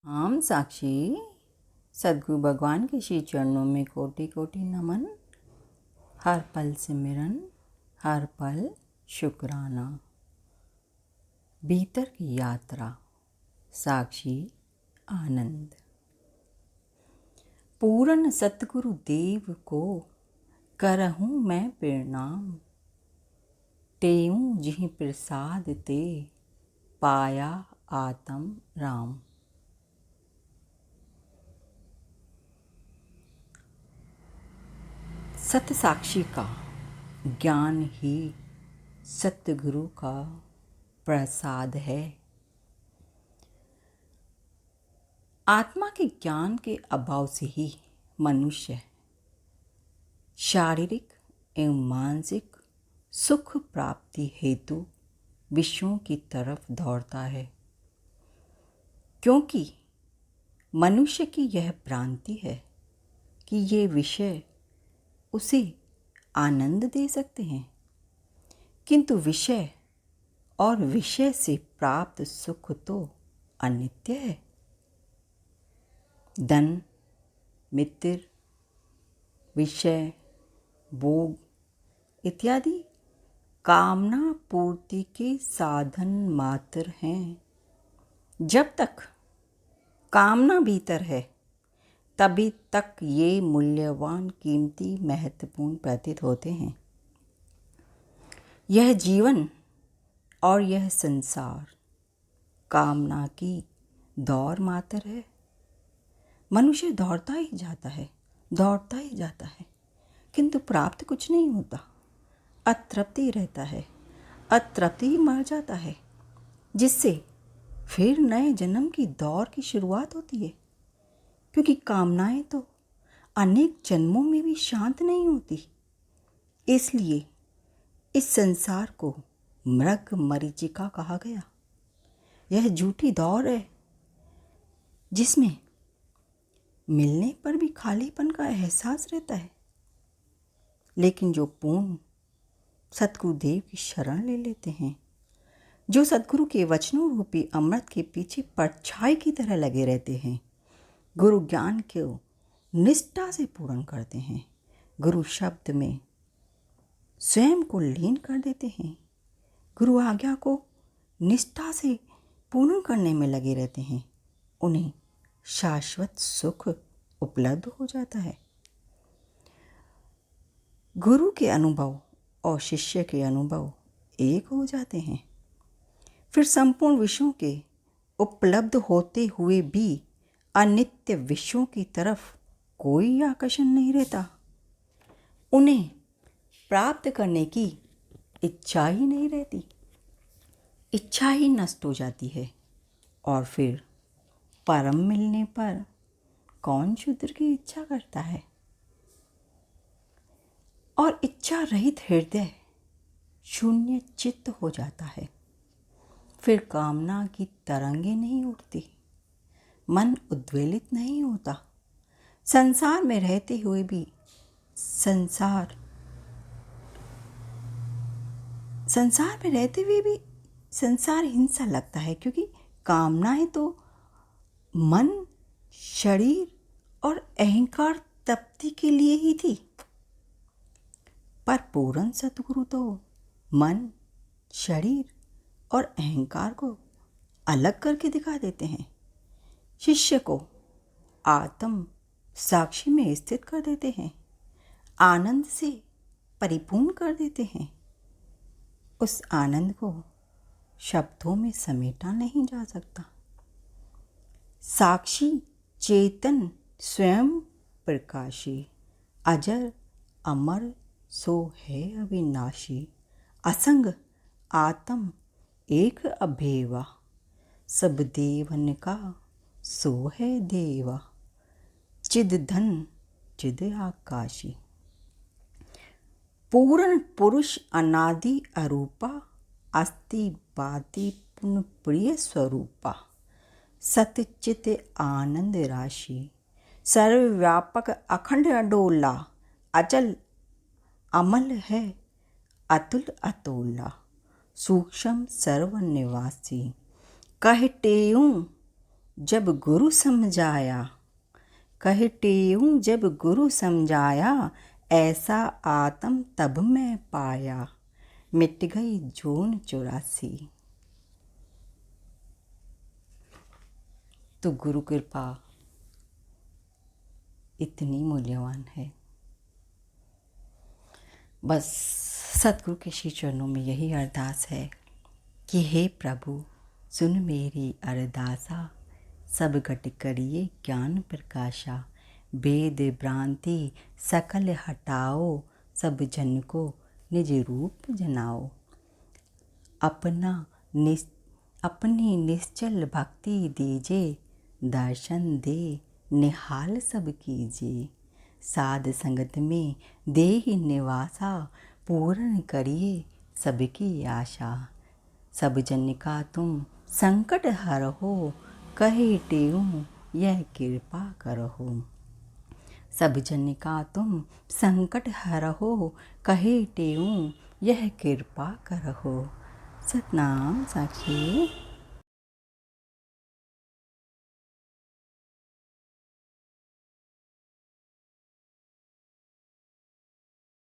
आम साक्षी, सद्गुरु भगवान के श्री चरणों में कोटि कोटि नमन। हर पल सिमरन, हर पल शुक्राना। भीतर की यात्रा, साक्षी आनंद। पूर्ण सतगुरु देव को करहूँ मैं प्रणाम। तेऊं जिहि प्रसाद ते पाया आत्म राम। सत साक्षी का ज्ञान ही सतगुरु का प्रसाद है। आत्मा के ज्ञान के अभाव से ही मनुष्य शारीरिक एवं मानसिक सुख प्राप्ति हेतु विषयों की तरफ दौड़ता है, क्योंकि मनुष्य की यह भ्रांति है कि ये विषय उसे आनंद दे सकते हैं, किंतु विषय और विषय से प्राप्त सुख तो अनित्य है। धन, मित्र, विषय, भोग इत्यादि कामना पूर्ति के साधन मात्र हैं। जब तक कामना भीतर है तभी तक ये मूल्यवान, कीमती, महत्वपूर्ण प्रतीत होते हैं। यह जीवन और यह संसार कामना की दौड़ मात्र है। मनुष्य दौड़ता ही जाता है, दौड़ता ही जाता है, किंतु प्राप्त कुछ नहीं होता। अतृप्ति रहता है, अतृप्ति ही मर जाता है, जिससे फिर नए जन्म की दौड़ की शुरुआत होती है। क्योंकि कामनाएं तो अनेक जन्मों में भी शांत नहीं होती। इसलिए इस संसार को मृग मरीचिका कहा गया। यह झूठी दौड़ है, जिसमें मिलने पर भी खालीपन का एहसास रहता है। लेकिन जो पूर्ण सतगुरुदेव की शरण ले लेते हैं, जो सतगुरु के वचनों रूपी अमृत के पीछे परछाई की तरह लगे रहते हैं, गुरु ज्ञान को निष्ठा से पूर्ण करते हैं, गुरु शब्द में स्वयं को लीन कर देते हैं, गुरु आज्ञा को निष्ठा से पूर्ण करने में लगे रहते हैं, उन्हें शाश्वत सुख उपलब्ध हो जाता है। गुरु के अनुभव और शिष्य के अनुभव एक हो जाते हैं। फिर संपूर्ण विषयों के उपलब्ध होते हुए भी अनित्य विषयों की तरफ कोई आकर्षण नहीं रहता। उन्हें प्राप्त करने की इच्छा ही नहीं रहती। इच्छा ही नष्ट हो जाती है, और फिर परम मिलने पर कौन शूद्र की इच्छा करता है। और इच्छा रहित हृदय शून्य चित्त हो जाता है। फिर कामना की तरंगे नहीं उठती, मन उद्वेलित नहीं होता। संसार में रहते हुए भी संसार हिंसा लगता है, क्योंकि कामनाएं तो मन, शरीर और अहंकार तृप्ति के लिए ही थी। पर पूर्ण सतगुरु तो मन, शरीर और अहंकार को अलग करके दिखा देते हैं। शिष्य को आत्म साक्षी में स्थित कर देते हैं, आनंद से परिपूर्ण कर देते हैं। उस आनंद को शब्दों में समेटा नहीं जा सकता। साक्षी चेतन स्वयं प्रकाशी, अजर अमर सो है अविनाशी। असंग आत्म एक अभेवा, सब देवन का सो है देवा। चिद धन चिद आकाशी। पूर्ण पुरुष अनादि अरूपा, अस्ति बाति पुण्य प्रिय स्वरूपा। सतचित आनंद राशि, सर्वव्यापक अखंड अडोला। अचल अमल है अतुल अतोला। सूक्ष्म सर्व निवासी, कह टेऊं जब गुरु समझाया, कहे टेऊं जब गुरु समझाया, ऐसा आत्म तब मैं पाया, मिट गई जून 84। तो गुरु कृपा इतनी मूल्यवान है। बस सतगुरु के श्री चरणों में यही अरदास है कि हे प्रभु सुन मेरी अरदासा, सब घट करिए ज्ञान प्रकाशा, वेद भ्रांति सकल हटाओ, सब जन को निज रूप जनाओ। अपनी निश्चल भक्ति दीजे, दर्शन दे निहाल सब कीजिए, साध संगत में देहि निवासा, पूर्ण करिए सबकी आशा। सब जन का तुम संकट हरहो, कहे टेऊं यह कृपा करहो। सब जन का तुम संकट हरहो, कहे टेऊं यह कृपा करहो। सतनाम साखी।